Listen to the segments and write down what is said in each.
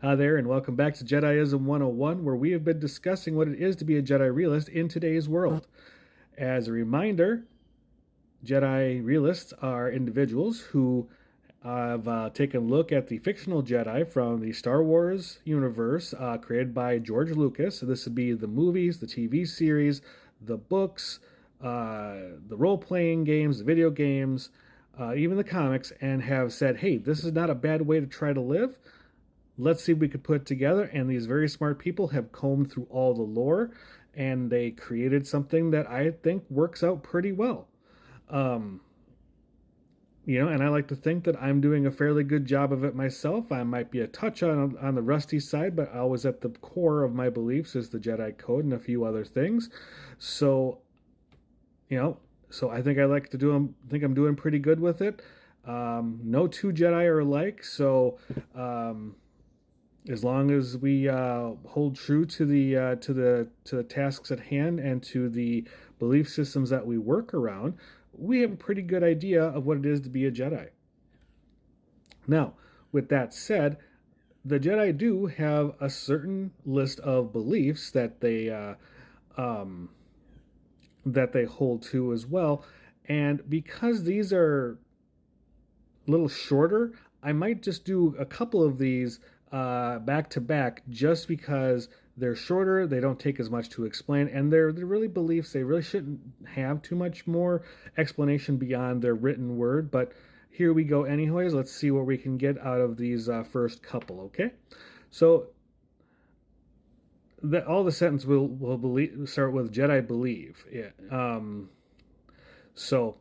Hi there, and welcome back to Jediism 101, where we have been discussing what it is to be a Jedi realist in today's world. As a reminder, Jedi realists are individuals who have taken a look at the fictional Jedi from the Star Wars universe created by George Lucas. So this would be the movies, the TV series, the books, the role playing games, the video games, even the comics, and have said, hey, this is not a bad way to try to live. Let's see if we could put it together. And these very smart people have combed through all the lore and they created something that I think works out pretty well. Um, and I like to think that I'm doing a fairly good job of it myself. I might be a touch on the rusty side, but always at the core of my beliefs is the Jedi Code and a few other things. So, you know, so I think I like to do. I think I'm doing pretty good with it. No two Jedi are alike, so as long as we hold true to the tasks at hand and to the belief systems that we work around, we have a pretty good idea of what it is to be a Jedi. Now, with that said, the Jedi do have a certain list of beliefs um, that they hold to as well, and because these are a little shorter, I might just do a couple of these back to back just because they're shorter, they don't take as much to explain, and they're really beliefs. They really shouldn't have too much more explanation beyond their written word, but here we go anyways. Let's see what we can get out of these first couple, okay? So all the sentence will start with Jedi believe. Yeah. So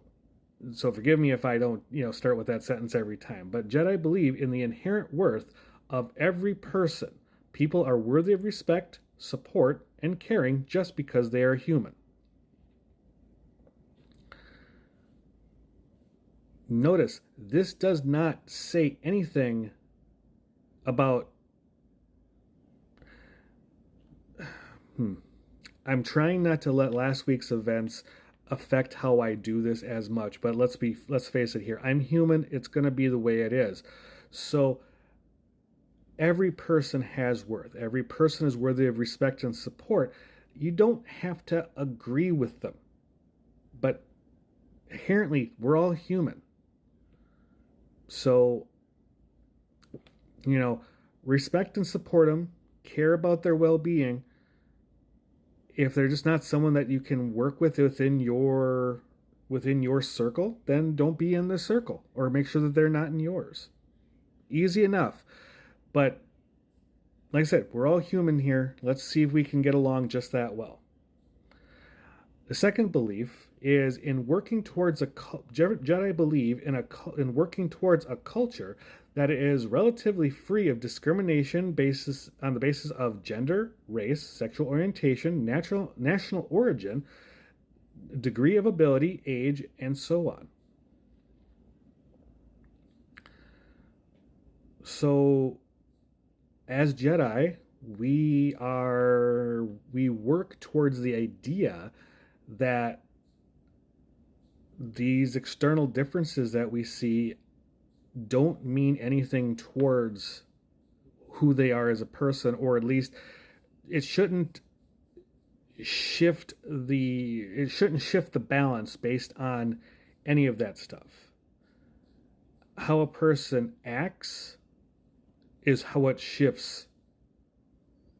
so forgive me if I don't, start with that sentence every time. But Jedi believe in the inherent worth of every person. People are worthy of respect, support, and caring just because they are human. Notice this does not say anything about. I'm trying not to let last week's events affect how I do this as much, but let's face it here. I'm human. It's going to be the way it is. So every person has worth. Every person is worthy of respect and support. You don't have to agree with them. But inherently, we're all human. So, respect and support them, care about their well-being. If they're just not someone that you can work with within your circle, then don't be in the circle or make sure that they're not in yours. Easy enough. But like I said, we're all human here. Let's see if we can get along just that well. The second belief is in working towards Jedi believe in working towards a culture that is relatively free of discrimination on the basis of gender, race, sexual orientation, national origin, degree of ability, age, and so on. So, as Jedi, we work towards the idea that these external differences that we see don't mean anything towards who they are as a person, or at least it shouldn't shift the balance based on any of that stuff. How a person acts is how it shifts,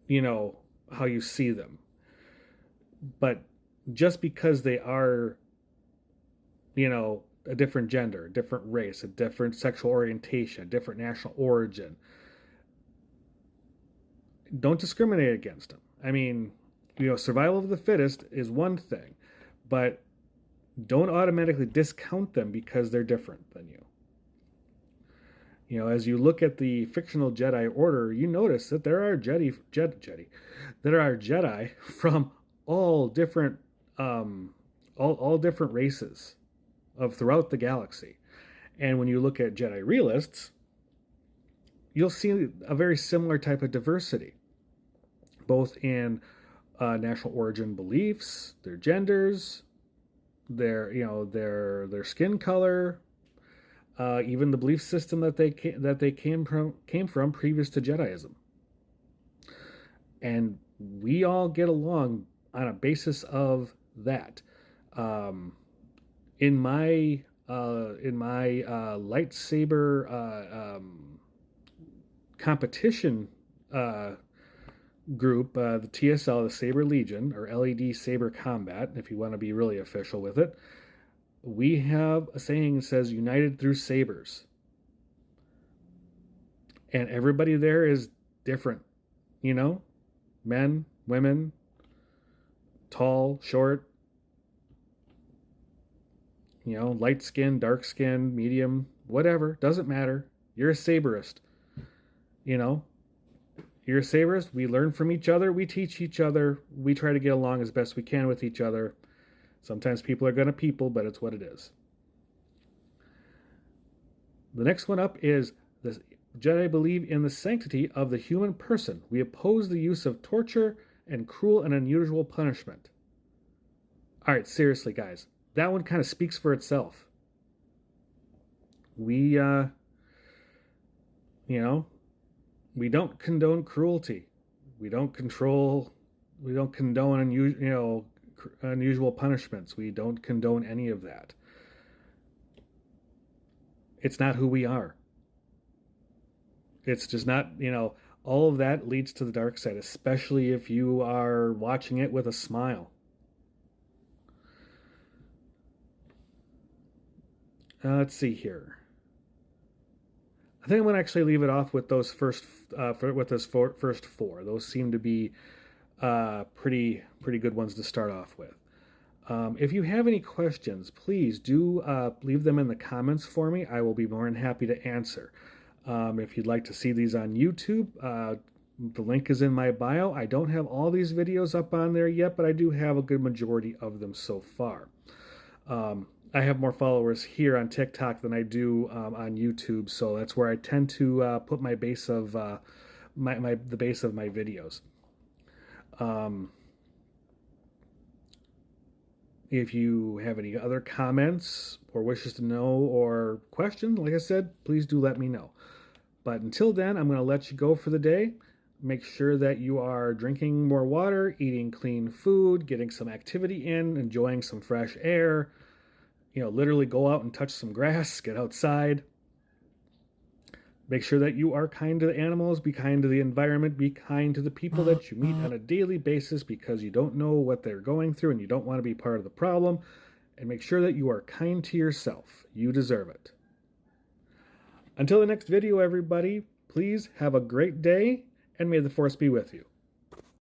how you see them. But just because they are, a different gender, a different race, a different sexual orientation, a different national origin, don't discriminate against them. I mean, survival of the fittest is one thing, but don't automatically discount them because they're different than you. As you look at the fictional Jedi Order, you notice that there are Jedi from all different all different races of throughout the galaxy. And when you look at Jedi realists, you'll see a very similar type of diversity, both in national origin beliefs, their genders, their skin color, even the belief system that they came from previous to Jediism. and we all get along on a basis of that. Um, in my lightsaber competition group, the TSL, the Saber Legion, or LED Saber Combat, if you want to be really official with it, we have a saying that says "United through sabers," and everybody there is different. You know, men, women, tall, short, light skin, dark skin, medium, whatever, doesn't matter. You're a saberist. You know, you're a saberist. We learn from each other. We teach each other. We try to get along as best we can with each other. Sometimes people are going to people, but it's what it is. The next one up is the Jedi believe in the sanctity of the human person. We oppose the use of torture and cruel and unusual punishment. All right, seriously, guys. That one kind of speaks for itself. We, we don't condone cruelty. We don't condone unusual punishments. We don't condone any of that. It's not who we are. It's just not, all of that leads to the dark side, especially if you are watching it with a smile. Let's see here. I think I'm going to actually leave it off with those first four. Those seem to be pretty good ones to start off with. If you have any questions, please do leave them in the comments for me. I will be more than happy to answer. If you'd like to see these on YouTube, the link is in my bio. I don't have all these videos up on there yet, but I do have a good majority of them so far. I have more followers here on TikTok than I do on YouTube, so that's where I tend to put my base of the base of my videos. If you have any other comments or wishes to know or questions, like I said, please do let me know. But until then, I'm going to let you go for the day. Make sure that you are drinking more water, eating clean food, getting some activity in, enjoying some fresh air. Literally go out and touch some grass, get outside. Make sure that you are kind to the animals, be kind to the environment, be kind to the people that you meet on a daily basis, because you don't know what they're going through and you don't want to be part of the problem. And make sure that you are kind to yourself. You deserve it. Until the next video, everybody, please have a great day, and may the Force be with you.